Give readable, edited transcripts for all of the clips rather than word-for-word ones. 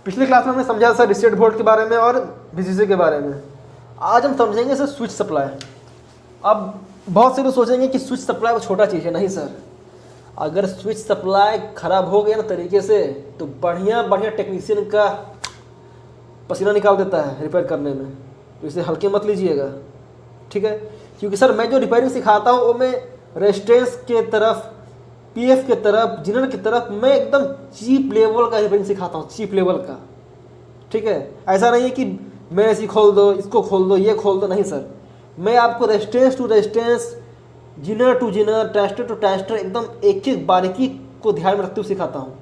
पिछले क्लास में हमने समझा सर रीसेट वोल्ट के बारे में और वीसीसी के बारे में। आज हम समझेंगे सर स्विच सप्लाई। अब बहुत से लोग सोचेंगे कि स्विच सप्लाई वो छोटा चीज़ है। नहीं सर, अगर स्विच सप्लाई खराब हो गया ना तरीके से तो बढ़िया बढ़िया टेक्नीशियन का पसीना निकाल देता है रिपेयर करने में, तो इसे हल्के मत लीजिएगा, ठीक है। क्योंकि सर मैं जो रिपेयरिंग सिखाता हूँ वो मैं रेजिस्टेंस के तरफ, पीएफ के तरफ, जिनर की तरफ मैं एकदम चीप लेवल का रिपेयरिंग सिखाता हूँ, चीप लेवल का, ठीक है। ऐसा नहीं है कि मैं ऐसी खोल दो, इसको खोल दो, ये खोल दो, नहीं सर। मैं आपको resistance to resistance, zener to zener, transistor to transistor एकदम एक एक बारीकी को ध्यान में रखते हुए सिखाता हूँ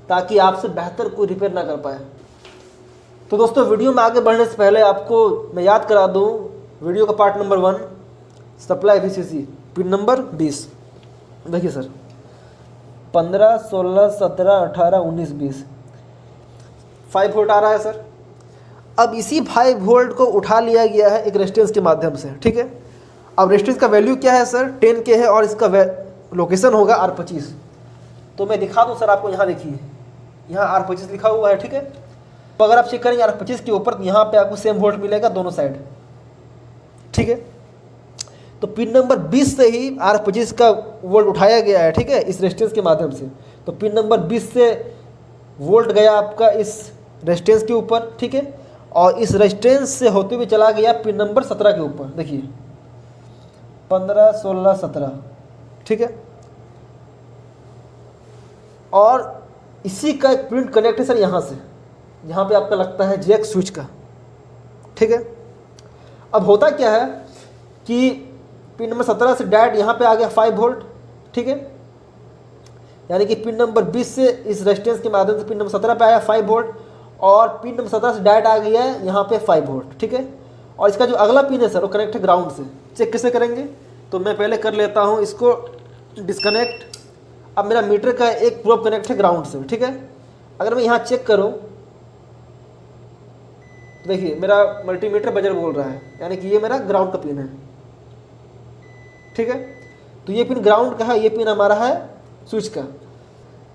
ताकि आपसे बेहतर कोई रिपेयर ना कर पाए। तो दोस्तों वीडियो में आगे बढ़ने से पहले आपको मैं याद करा दूँ वीडियो का part number 1 supply VCC pin number 20। देखिए सर 15, 16, 17, 18, 19, 20 5 वोल्ट आ रहा है सर। अब इसी 5 वोल्ट को उठा लिया गया है एक रेजिस्टेंस के माध्यम से, ठीक है। अब रेजिस्टेंस का वैल्यू क्या है सर, 10K है और इसका लोकेशन होगा R25। तो मैं दिखा दूँ सर आपको, यहाँ देखिए, यहाँ R25 लिखा हुआ है, ठीक है। तो अगर आप चेक करेंगे R25 के ऊपर, यहाँ पे आपको सेम वोल्ट मिलेगा दोनों साइड, ठीक है। तो पिन नंबर 20 से ही R25 का वोल्ट उठाया गया है, ठीक है, इस रेजिस्टेंस के माध्यम से। तो पिन नंबर 20 से वोल्ट गया आपका इस रेजिस्टेंस के ऊपर, ठीक है, और इस रेजिस्टेंस से होते हुए चला गया पिन नंबर 17 के ऊपर। देखिए 15, 16, 17, ठीक है। और इसी का एक प्रिंट कनेक्ट है सर यहाँ से, यहाँ पे आपका लगता है जैक स्विच का, ठीक है। अब होता क्या है कि पिन नंबर 17 से डायरेक्ट यहाँ पे आ गया 5 वोल्ट, ठीक है। यानी कि पिन नंबर 20 से इस रेजिस्टेंस के माध्यम से पिन नंबर 17 पे आया 5 वोल्ट, और पिन नंबर 17 से डायरेक्ट आ गया है यहाँ पे 5 वोल्ट, ठीक है। और इसका जो अगला पिन है सर वो कनेक्ट है ग्राउंड से। चेक कैसे करेंगे, तो मैं पहले कर लेता हूँ इसको डिस्कनेक्ट। अब मेरा मीटर का एक प्रोब कनेक्ट है ग्राउंड से, ठीक है। अगर मैं यहाँ चेक करूँ तो देखिए मेरा मल्टीमीटर बजर बोल रहा है, यानी कि ये मेरा ग्राउंड का पिन है, ठीक है। तो ये पिन ग्राउंड का है, ये पिन हमारा है स्विच का।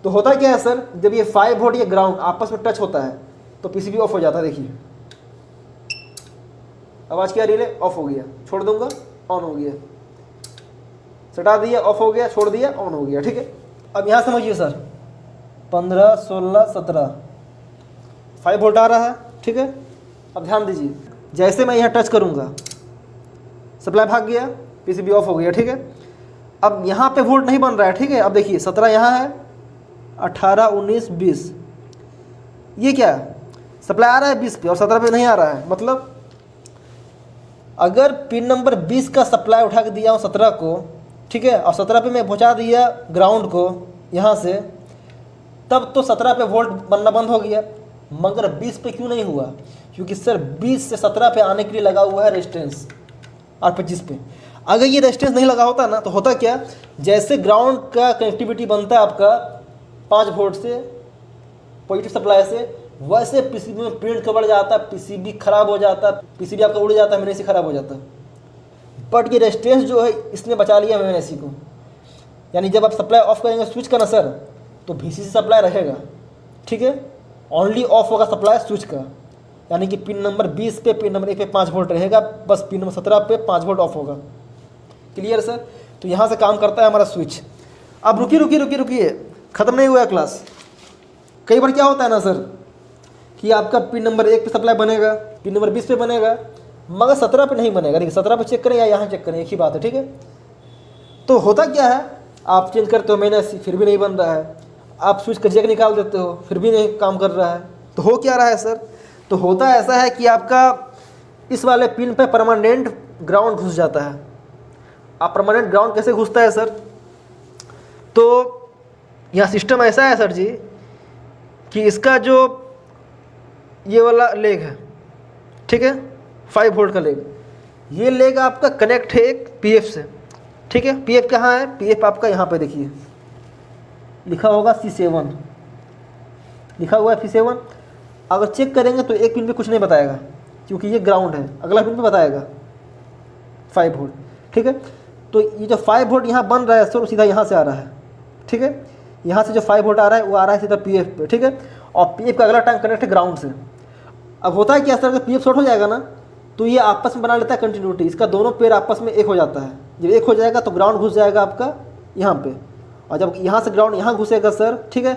तो होता क्या है सर, जब ये 5 वोल्ट ये ग्राउंड आपस में टच होता है तो पीसीबी ऑफ हो जाता है। देखिए आवाज़ क्या रिले ऑफ हो गया, छोड़ दूंगा ऑन हो गया, सटा दिया ऑफ हो गया, छोड़ दिया ऑन हो गया, ठीक है। अब यहाँ समझिए सर 15, 16, 17 5 वोल्ट आ रहा है, ठीक है। अब ध्यान दीजिए, जैसे मैं यहाँ टच करूँगा सप्लाई भाग गया, पीसीबी ऑफ हो गया, ठीक है। अब यहाँ पे वोल्ट नहीं बन रहा है, ठीक है। अब देखिए 17 यहाँ है, 18, 19, 20, ये क्या है, सप्लाई आ रहा है 20 पे और 17 पे नहीं आ रहा है। मतलब अगर पिन नंबर 20 का सप्लाई उठा के दिया हूँ 17 को, ठीक है, और 17 पे मैं पहुँचा दिया ग्राउंड को यहाँ से, तब तो 17 पे वोल्ट बनना बंद हो गया। मगर 20 पे क्यों नहीं हुआ, क्योंकि सर 20 से 17 पे आने के लिए लगा हुआ है रेजिस्टेंस R25 पे। अगर ये रेजिस्टेंस नहीं लगा होता ना तो होता क्या, जैसे ग्राउंड का कनेक्टिविटी बनता है आपका 5 वोल्ट से पॉजिटिव सप्लाई से, वैसे पीसीबी में प्रिंट कवर जाता, पीसीबी खराब हो जाता, पीसीबी आपका उड़ जाता, मेरे से खराब हो जाता। बट ये रेजिस्टेंस जो है इसने बचा लिया मेरे सी को। यानी जब आप सप्लाई ऑफ करेंगे स्विच का ना सर, तो वीसीसी सप्लाई रहेगा, ठीक है। ओनली ऑफ होगा सप्लाई स्विच का, यानी कि पिन नंबर 20 पे, पिन नंबर 1 पे 5 वोल्ट रहेगा, बस पिन नंबर 17 पे 5 वोल्ट ऑफ होगा। Clear sir. तो यहाँ से काम करता है हमारा स्विच। अब रुकिए, ख़त्म नहीं हुआ क्लास। कई बार क्या होता है ना सर कि आपका पिन नंबर 1 पे सप्लाई बनेगा, पिन नंबर 20 पे बनेगा, मगर 17 पे नहीं बनेगा। देखिए 17 पे चेक करें या यहाँ चेक करें, एक ही बात है, ठीक है। तो होता क्या है, आप चेंज करते हो मैंने फिर भी नहीं बन रहा है, आप स्विच का जैक निकाल देते हो फिर भी नहीं काम कर रहा है। तो हो क्या रहा है सर, तो होता ऐसा है कि आपका इस वाले पिन पे परमानेंट ग्राउंड घुस जाता है। आप परमानेंट ग्राउंड कैसे घुसता है सर, तो यहाँ सिस्टम ऐसा है सर जी कि इसका जो ये वाला लेग है, ठीक है, 5 वोल्ट का लेग, ये लेग आपका कनेक्ट है एक पीएफ से, ठीक है। पीएफ कहाँ है, पीएफ आपका यहाँ पे देखिए लिखा होगा C7, लिखा हुआ है C7। अगर चेक करेंगे तो एक पिन पे कुछ नहीं बताएगा क्योंकि ये ग्राउंड है, अगला पिन पे बताएगा 5 वोल्ट, ठीक है। तो ये जो 5 वोल्ट यहाँ बन रहा है सर सीधा यहाँ से आ रहा है, ठीक है। यहाँ से जो 5 वोल्ट आ रहा है वो आ रहा है सीधा पीएफ पे, ठीक है। और पीएफ का अगला टैंक कनेक्ट है ग्राउंड से। अब होता है क्या सर, अगर पीएफ शॉर्ट हो जाएगा ना तो ये आपस में बना लेता है कंटिन्यूटी, इसका दोनों पेड़ आपस में एक हो जाता है। जब एक हो जाएगा तो ग्राउंड घुस जाएगा आपका यहाँ पे, और जब यहाँ से ग्राउंड यहाँ घुसेगा सर, ठीक है,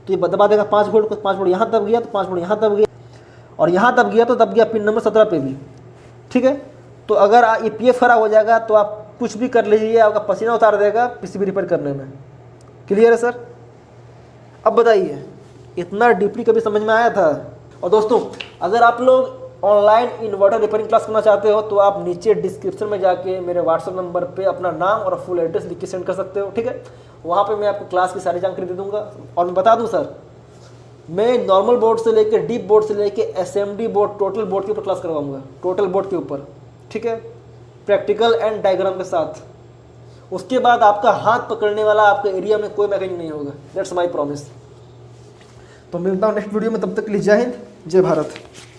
तो ये दबा देगा 5 वोल्ट को, 5 वोल्ट यहाँ दब गया तो 5 वोल्ट यहाँ दब गया, और यहाँ दब गया तो दब गया पिन नंबर 17 पे भी, ठीक है। तो अगर ये पीएफ खराब हो जाएगा तो आप कुछ भी कर लीजिए, आपका पसीना उतार देगा पीसीबी रिपेयर करने में। क्लियर है सर? अब बताइए, इतना डीपली कभी समझ में आया था? और दोस्तों, अगर आप लोग ऑनलाइन इन्वर्टर रिपेयरिंग क्लास करना चाहते हो तो आप नीचे डिस्क्रिप्शन में जाके मेरे व्हाट्सएप नंबर पे अपना नाम और फुल एड्रेस लिख के सेंड कर सकते हो, ठीक है। वहाँ पे मैं आपको क्लास की सारी जानकारी दे दूंगा। और मैं बता दूं सर, मैं नॉर्मल बोर्ड से लेकर डीप बोर्ड से लेकर एसएमडी बोर्ड, टोटल बोर्ड के ऊपर क्लास करवाऊंगा, टोटल बोर्ड के ऊपर, ठीक है, प्रैक्टिकल एंड डायग्राम के साथ। उसके बाद आपका हाथ पकड़ने वाला आपके एरिया में कोई मैकेनिक नहीं होगा, दैट्स माई प्रॉमिस। तो मिलता हूँ नेक्स्ट वीडियो में, तब तक के लिए जय हिंद, जय भारत।